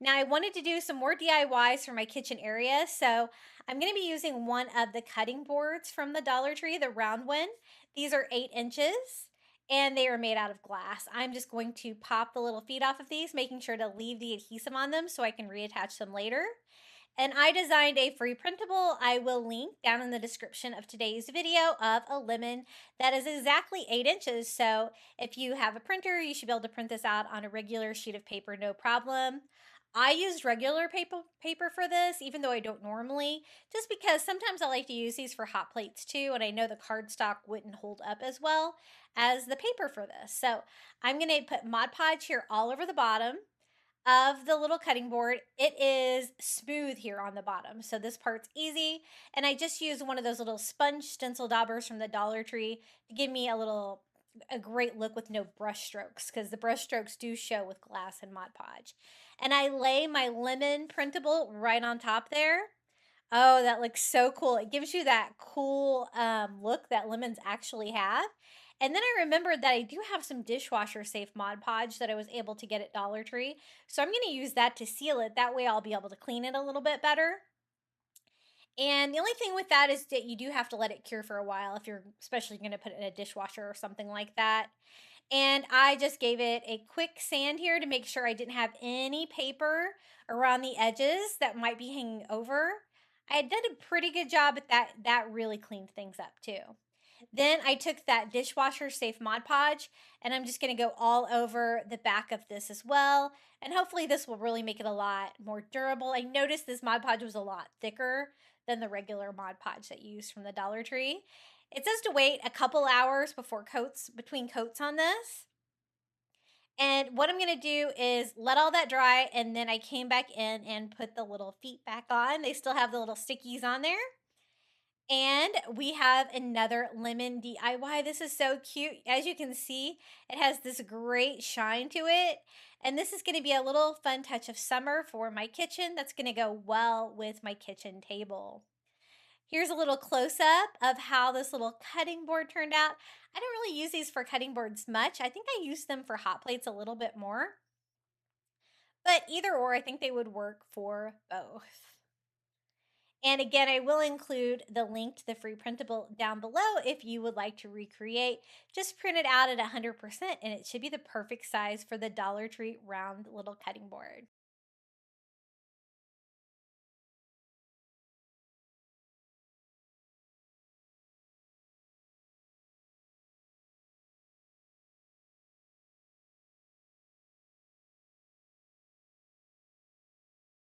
Now I wanted to do some more DIYs for my kitchen area, so I'm going to be using one of the cutting boards from the Dollar Tree, the round one. These are 8 inches and they are made out of glass. I'm just going to pop the little feet off of these, making sure to leave the adhesive on them so I can reattach them later. And I designed a free printable I will link down in the description of today's video of a lemon that is exactly 8 inches. So if you have a printer, you should be able to print this out on a regular sheet of paper, no problem. I used regular paper for this, even though I don't normally, just because sometimes I like to use these for hot plates too, and I know the cardstock wouldn't hold up as well as the paper for this. So I'm going to put Mod Podge here all over the bottom of the little cutting board. It is smooth here on the bottom, so this part's easy. And I just used one of those little sponge stencil daubers from the Dollar Tree to give me a great look with no brush strokes, because the brush strokes do show with glass and Mod Podge. And I lay my lemon printable right on top there. Oh, that looks so cool. It gives you that cool look that lemons actually have. And then I remembered that I do have some dishwasher safe Mod Podge that I was able to get at Dollar Tree. So I'm going to use that to seal it. That way I'll be able to clean it a little bit better. And the only thing with that is that you do have to let it cure for a while if you're especially going to put it in a dishwasher or something like that. And I just gave it a quick sand here to make sure I didn't have any paper around the edges that might be hanging over. I did a pretty good job at that. That really cleaned things up too. Then I took that dishwasher safe Mod Podge and I'm just going to go all over the back of this as well. And hopefully this will really make it a lot more durable. I noticed this Mod Podge was a lot thicker than the regular Mod Podge that you use from the Dollar Tree. It says to wait a couple hours between coats on this. And what I'm going to do is let all that dry, and then I came back in and put the little feet back on. They still have the little stickies on there. And we have another lemon DIY. This is so cute. As you can see, it has this great shine to it. And this is going to be a little fun touch of summer for my kitchen that's going to go well with my kitchen table. Here's a little close-up of how this little cutting board turned out. I don't really use these for cutting boards much. I think I use them for hot plates a little bit more. But either or, I think they would work for both. And again, I will include the link to the free printable down below if you would like to recreate. Just print it out at 100% and it should be the perfect size for the Dollar Tree round little cutting board.